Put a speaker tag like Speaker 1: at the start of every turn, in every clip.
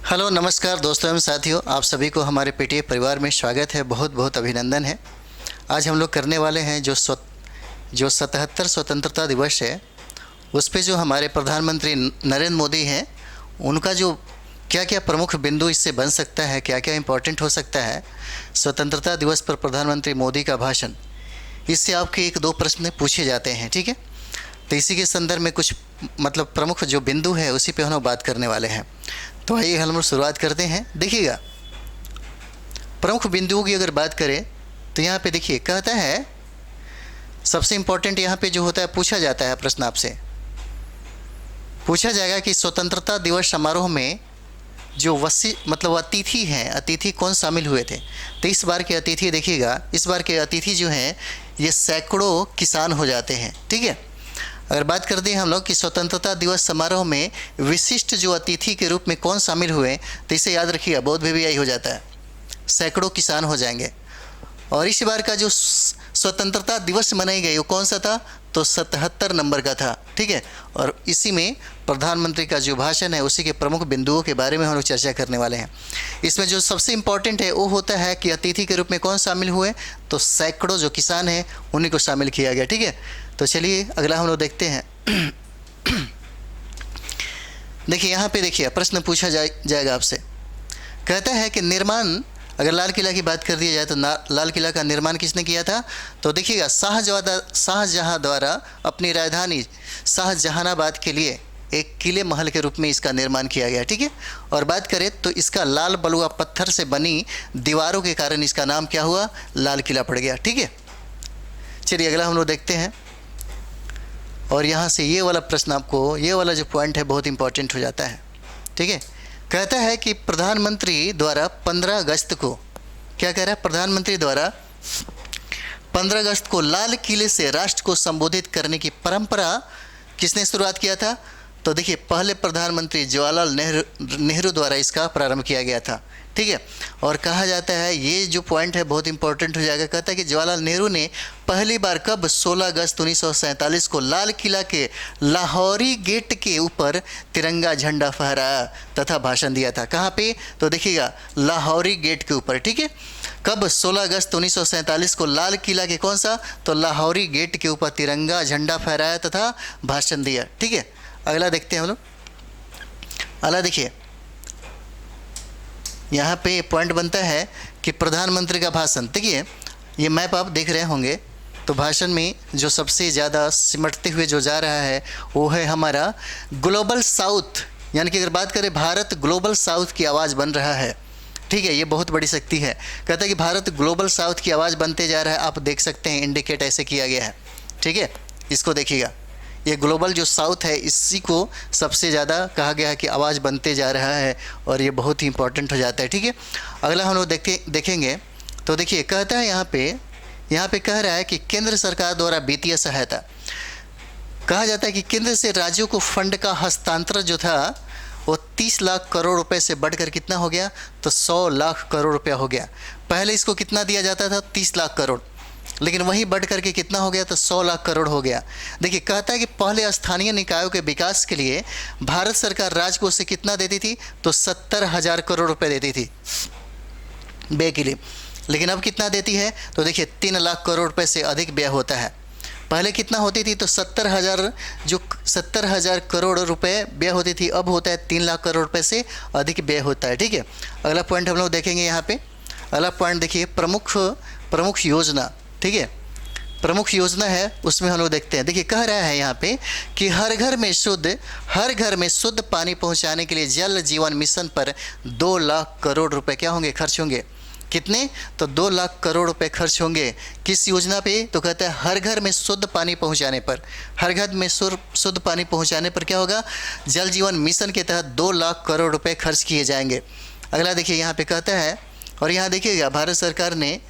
Speaker 1: Hello नमस्कार दोस्तों एवं साथियों, आप सभी को हमारे पीटीए परिवार में स्वागत है। बहुत बहुत अभिनंदन है। आज हम लोग करने वाले हैं जो 77 स्वतंत्रता दिवस है, उस पे जो हमारे प्रधानमंत्री नरेंद्र मोदी हैं, उनका जो क्या क्या प्रमुख बिंदु इससे बन सकता है, क्या क्या इम्पोर्टेंट हो सकता है स्वतंत्रता दिवस पर प्रधानमंत्री मोदी का भाषण, इससे आपके एक दो प्रश्न पूछे जाते हैं। ठीक है, तो इसी के संदर्भ में कुछ प्रमुख जो बिंदु है उसी पे हम लोग बात करने वाले हैं। तो आइए हम लोग शुरुआत करते हैं। देखिएगा, प्रमुख बिंदुओं की अगर बात करें तो यहाँ पे देखिए कहता है, सबसे इम्पोर्टेंट यहाँ पे जो होता है, पूछा जाता है प्रश्न, आपसे पूछा जाएगा कि स्वतंत्रता दिवस समारोह में जो अतिथि हैं, अतिथि कौन शामिल हुए थे। तो इस बार के अतिथि देखिएगा, इस बार के अतिथि जो हैं ये सैकड़ों किसान हो जाते हैं। ठीक है, अगर बात कर दें हम लोग कि स्वतंत्रता दिवस समारोह में विशिष्ट जो अतिथि के रूप में कौन शामिल हुए, तो इसे याद रखिएगा, बहुत भी हो जाता है, सैकड़ों किसान हो जाएंगे। और इस बार का जो स्वतंत्रता दिवस मनाई गई वो कौन सा था, तो 77 नंबर का था। ठीक है, और इसी में प्रधानमंत्री का जो भाषण है उसी के प्रमुख बिंदुओं के बारे में हम लोग चर्चा करने वाले हैं। इसमें जो सबसे इम्पॉर्टेंट है वो होता है कि अतिथि के रूप में कौन शामिल हुए, तो सैकड़ों जो किसान हैं उन्हीं को शामिल किया गया। ठीक है, तो चलिए अगला हम लोग देखते हैं। देखिए यहाँ पे देखिए प्रश्न पूछा जाएगा आपसे, कहता है कि निर्माण, अगर लाल किला की बात कर दी जाए तो लाल किला का निर्माण किसने किया था, तो देखिएगा शाहजहाँ द्वारा अपनी राजधानी शाहजहानाबाद के लिए एक किले महल के रूप में इसका निर्माण किया गया। ठीक है, और बात करें तो इसका लाल बलुआ पत्थर से बनी दीवारों के कारण इसका नाम क्या हुआ, लाल किला पड़ गया। ठीक है, चलिए अगला हम लोग देखते हैं। और यहाँ से ये वाला प्रश्न आपको, ये वाला जो पॉइंट है बहुत इंपॉर्टेंट हो जाता है। ठीक है, कहता है कि प्रधानमंत्री द्वारा 15 अगस्त को, क्या कह रहा है, प्रधानमंत्री द्वारा 15 अगस्त को लाल किले से राष्ट्र को संबोधित करने की परंपरा किसने शुरुआत किया था, तो देखिए पहले प्रधानमंत्री जवाहरलाल नेहरू द्वारा इसका प्रारंभ किया गया था। ठीक है, और कहा जाता है, ये जो पॉइंट है बहुत इंपॉर्टेंट हो जाएगा, कहता है कि जवाहरलाल नेहरू ने पहली बार कब, 16 अगस्त 1947 को लाल किला के लाहौरी गेट के ऊपर तिरंगा झंडा फहराया तथा भाषण दिया था। कहाँ पे, तो देखिएगा लाहौरी गेट के ऊपर। ठीक है, कब, 16 अगस्त 1947 को लाल किला के कौन सा, तो लाहौरी गेट के ऊपर तिरंगा झंडा फहराया तथा भाषण दिया। ठीक है, अगला देखते हैं हम लोग। अगला देखिए, यहाँ पे पॉइंट बनता है कि प्रधानमंत्री का भाषण, देखिए ये मैप आप देख रहे होंगे, तो भाषण में जो सबसे ज़्यादा सिमटते हुए जो जा रहा है वो है हमारा ग्लोबल साउथ, यानी कि अगर बात करें भारत ग्लोबल साउथ की आवाज़ बन रहा है। ठीक है, ये बहुत बड़ी शक्ति है। कहता है कि भारत ग्लोबल साउथ की आवाज़ बनते जा रहा है, आप देख सकते हैं इंडिकेट ऐसे किया गया है। ठीक है, इसको देखिएगा, ये ग्लोबल जो साउथ है इसी को सबसे ज़्यादा कहा गया है कि आवाज़ बनते जा रहा है, और ये बहुत ही इंपॉर्टेंट हो जाता है। ठीक है, अगला हम लोग देखेंगे तो देखिए कहता है यहाँ पे कह रहा है कि केंद्र सरकार द्वारा वित्तीय सहायता, कहा जाता है कि केंद्र से राज्यों को फंड का हस्तांतरण जो था वो 30 लाख करोड़ रुपए से बढ़कर कितना हो गया, तो 100 लाख करोड़ रुपया हो गया। पहले इसको कितना दिया जाता था, 30 लाख करोड़, लेकिन वहीं बढ़ करके कितना हो गया, तो 100 लाख करोड़ हो गया। देखिए कहता है कि पहले स्थानीय निकायों के विकास के लिए भारत सरकार राज्य को से कितना देती थी, तो 70,000 करोड़ रुपए देती थी व्यय के लिए, लेकिन अब कितना देती है, तो देखिए 3 लाख करोड़ रुपए से अधिक व्यय होता है। पहले कितना होती थी, तो 70,000 करोड़ रुपए व्यय होती थी, अब होता है 3 लाख करोड़ रुपए से अधिक व्यय होता है। ठीक है, अगला पॉइंट हम लोग देखेंगे। यहाँ पे अगला पॉइंट देखिए, प्रमुख योजना। ठीक है, प्रमुख योजना है उसमें हम लोग देखते हैं। देखिए कह रहा है यहाँ पे कि हर घर में शुद्ध पानी पहुँचाने के लिए जल जीवन मिशन पर 2 लाख करोड़ रुपए क्या होंगे, खर्च होंगे। कितने, तो 2 लाख करोड़ रुपए खर्च होंगे किस योजना पे, तो कहता है हर घर में शुद्ध पानी पहुँचाने पर, हर घर में शुद्ध पानी पहुँचाने पर क्या होगा, जल जीवन मिशन के तहत 2 लाख करोड़ रुपए खर्च किए जाएंगे। अगला देखिए यहाँ पे कहता है, और यहाँ देखिएगा भारत सरकार ने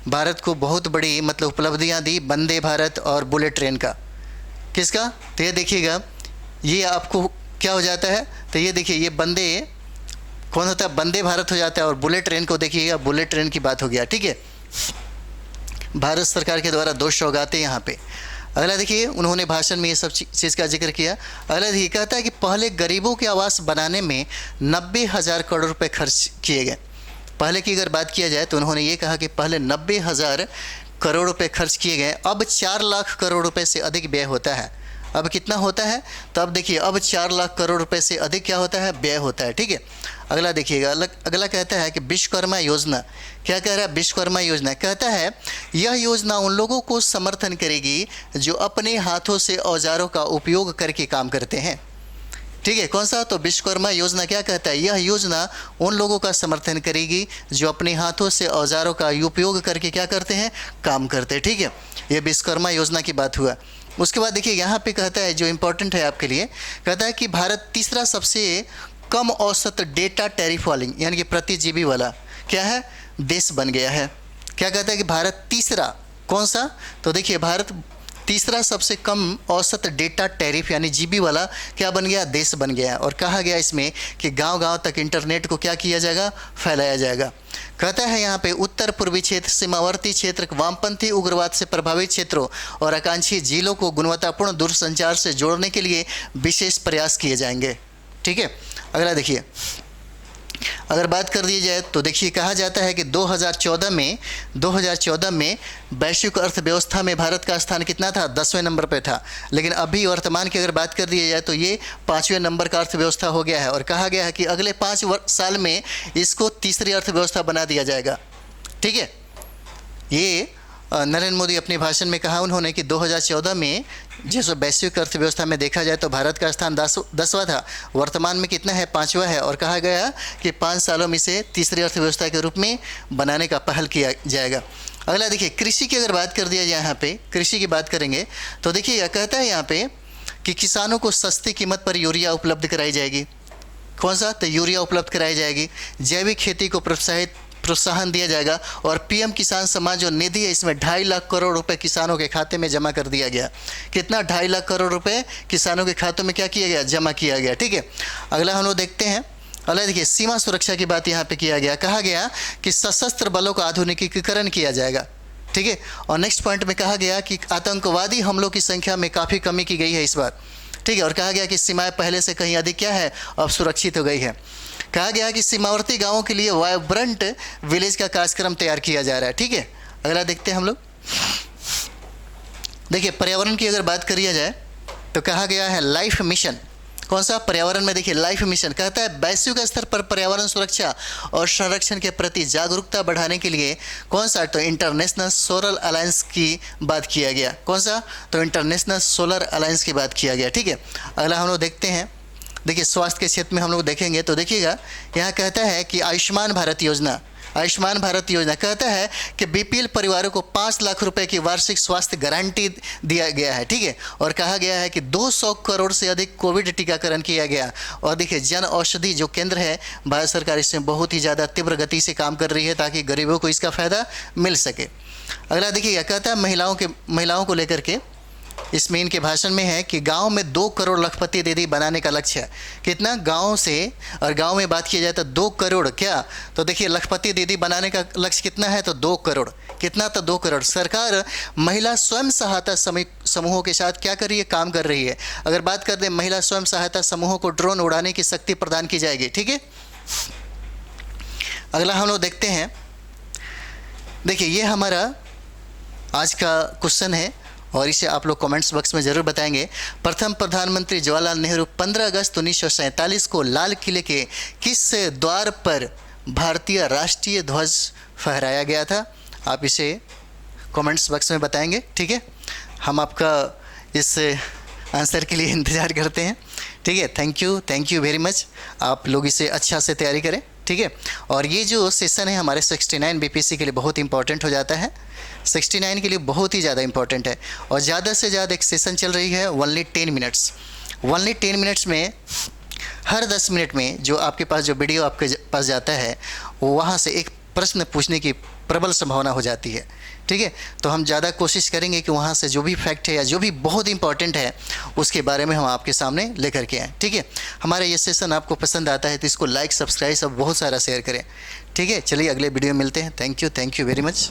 Speaker 1: भारत को बहुत बड़ी उपलब्धियां दी, वंदे भारत और बुलेट ट्रेन का, किसका, तो ये देखिएगा, ये आपको क्या हो जाता है, तो ये देखिए ये कौन होता है, वंदे भारत हो जाता है, और बुलेट ट्रेन को देखिएगा, बुलेट ट्रेन की बात हो गया। ठीक है, भारत सरकार के द्वारा 2 सौगातें यहाँ पे। अगला देखिए, उन्होंने भाषण में ये सब चीज़ का जिक्र किया। अगला देखिए, कहता है कि पहले गरीबों के आवास बनाने में 90,000 करोड़ रुपए खर्च किए गए। पहले की अगर बात किया जाए तो उन्होंने ये कहा कि पहले 90,000 करोड़ रुपए खर्च किए गए, अब 4 लाख करोड़ रुपए से अधिक व्यय होता है। अब कितना होता है? तो अब देखिए, अब 4 लाख करोड़ रुपए से अधिक क्या होता है? व्यय होता है। ठीक है, अगला देखिएगा, अगला कहता है कि विश्वकर्मा योजना। क्या कह रहा है? विश्वकर्मा योजना कहता है यह योजना उन लोगों को समर्थन करेगी जो अपने हाथों से औजारों का उपयोग करके काम करते हैं। ठीक है, कौन सा? तो विश्वकर्मा योजना क्या कहता है? यह योजना उन लोगों का समर्थन करेगी जो अपने हाथों से औजारों का उपयोग करके क्या करते हैं? काम करते हैं। ठीक है, यह विश्वकर्मा योजना की बात हुआ। उसके बाद देखिए, यहाँ पे कहता है जो इम्पोर्टेंट है आपके लिए, कहता है कि भारत तीसरा सबसे कम औसत डेटा टैरिफ वाली यानी कि प्रति जीबी वाला क्या है? देश बन गया है। क्या कहता है कि भारत तीसरा, कौन सा? तो देखिए, भारत तीसरा सबसे कम औसत डेटा टैरिफ यानी जीबी वाला क्या बन गया? देश बन गया। और कहा गया इसमें कि गांव-गांव तक इंटरनेट को क्या किया जाएगा? फैलाया जाएगा। कहता है यहाँ पे उत्तर पूर्वी क्षेत्र, सीमावर्ती क्षेत्र, वामपंथी उग्रवाद से प्रभावित क्षेत्रों और आकांक्षी जिलों को गुणवत्तापूर्ण दूरसंचार से जोड़ने के लिए विशेष प्रयास किए जाएंगे। ठीक है, अगला देखिए, अगर बात कर दी जाए तो देखिए, कहा जाता है कि 2014 में वैश्विक अर्थव्यवस्था में भारत का स्थान कितना था? 10वें नंबर पे था। लेकिन अभी वर्तमान की अगर बात कर दी जाए तो ये 5वें नंबर का अर्थव्यवस्था हो गया है। और कहा गया है कि अगले 5 साल में इसको तीसरी अर्थव्यवस्था बना दिया जाएगा। ठीक है, ये नरेंद्र मोदी अपने भाषण में कहा उन्होंने कि 2014 में जैसे वैश्विक अर्थव्यवस्था में देखा जाए तो भारत का स्थान 10वां था, वर्तमान में कितना है? 5वां है। और कहा गया कि 5 सालों में इसे तीसरी अर्थव्यवस्था के रूप में बनाने का पहल किया जाएगा। अगला देखिए, कृषि की अगर बात कर दिया जाए, यहाँ पे कृषि की बात करेंगे तो देखिए, यह कहता है यहाँ पे कि किसानों को सस्ती कीमत पर यूरिया उपलब्ध कराई जाएगी। कौन सा? तो यूरिया उपलब्ध कराई जाएगी। जैविक खेती को प्रोत्साहन दिया जाएगा। और पीएम किसान सम्मान जो निधि है, इसमें 2.5 लाख करोड़ रुपए किसानों के खाते में जमा कर दिया गया। कितना? 2.5 लाख करोड़ रुपए किसानों के खातों में क्या किया गया? जमा किया गया। ठीक है, अगला हम लोग देखते हैं। अगला देखिए, सीमा सुरक्षा की बात यहाँ पे किया गया। कहा गया कि सशस्त्र बलों का आधुनिकीकरण किया जाएगा। ठीक है, और नेक्स्ट पॉइंट में कहा गया कि आतंकवादी हमलों की संख्या में काफ़ी कमी की गई है इस बार। ठीक है, और कहा गया कि सीमाएं पहले से कहीं अधिक क्या है? अब सुरक्षित हो गई है। कहा गया कि सीमावर्ती गांवों के लिए वाइब्रेंट विलेज का कार्यक्रम तैयार किया जा रहा है। ठीक है, अगला देखते हैं हम लोग। देखिए, पर्यावरण की अगर बात करी जाए तो कहा गया है लाइफ मिशन। कौन सा? पर्यावरण में देखिए, लाइफ मिशन कहता है वैश्विक स्तर पर पर्यावरण सुरक्षा और संरक्षण के प्रति जागरूकता बढ़ाने के लिए कौन सा? तो इंटरनेशनल सोलर अलायंस की बात किया गया। कौन सा? तो इंटरनेशनल सोलर अलायंस की बात किया गया। ठीक है, अगला हम लोग देखते हैं। देखिए, स्वास्थ्य के क्षेत्र में हम लोग देखेंगे तो देखिएगा, यहाँ कहता है कि आयुष्मान भारत योजना कहता है कि बीपीएल परिवारों को 5 लाख रुपए की वार्षिक स्वास्थ्य गारंटी दिया गया है। ठीक है, और कहा गया है कि 200 करोड़ से अधिक कोविड टीकाकरण किया गया। और देखिए, जन औषधि जो केंद्र है, भारत सरकार इसमें बहुत ही ज़्यादा तीव्र गति से काम कर रही है ताकि गरीबों को इसका फ़ायदा मिल सके। अगला देखिए, यह कहता है महिलाओं को लेकर के, इसमें इनके भाषण में है कि गांव में 2 करोड़ लखपति दीदी बनाने का लक्ष्य है। कितना? गांव से, और गांव में बात की जाए तो 2 करोड़ क्या? तो देखिए, लखपति दीदी बनाने का लक्ष्य कितना है? तो 2 करोड़। कितना? तो 2 करोड़। सरकार महिला स्वयं सहायता समूहों के साथ क्या कर रही है? काम कर रही है। अगर बात कर दें, महिला स्वयं सहायता समूहों को ड्रोन उड़ाने की शक्ति प्रदान की जाएगी। ठीक है, अगला हम लोग देखते हैं। देखिए, ये हमारा आज का क्वेश्चन है और इसे आप लोग कमेंट्स बॉक्स में ज़रूर बताएंगे। प्रथम प्रधानमंत्री जवाहरलाल नेहरू 15 अगस्त 1947 को लाल किले के किस द्वार पर भारतीय राष्ट्रीय ध्वज फहराया गया था? आप इसे कमेंट्स बॉक्स में बताएंगे। ठीक है, हम आपका इस आंसर के लिए इंतज़ार करते हैं। ठीक है, थैंक यू वेरी मच। आप लोग इसे अच्छा से तैयारी करें। ठीक है, और ये जो सेशन है हमारे 69 बीपीएससी के लिए बहुत इंपॉर्टेंट हो जाता है। 69 के लिए बहुत ही ज़्यादा इंपॉर्टेंट है। और ज़्यादा से ज़्यादा एक सेशन चल रही है ओनली 10 मिनट्स में हर 10 मिनट में जो आपके पास जो वीडियो आपके पास जाता है, वहाँ से एक प्रश्न पूछने की प्रबल संभावना हो जाती है। ठीक है, तो हम ज़्यादा कोशिश करेंगे कि वहाँ से जो भी फैक्ट है या जो भी बहुत इंपॉर्टेंट है उसके बारे में हम आपके सामने लेकर के आएँ। ठीक है, हमारा ये सेशन आपको पसंद आता है तो इसको लाइक, सब्सक्राइब सब बहुत सारा शेयर करें। ठीक है, चलिए अगले वीडियो में मिलते हैं। Thank you very much.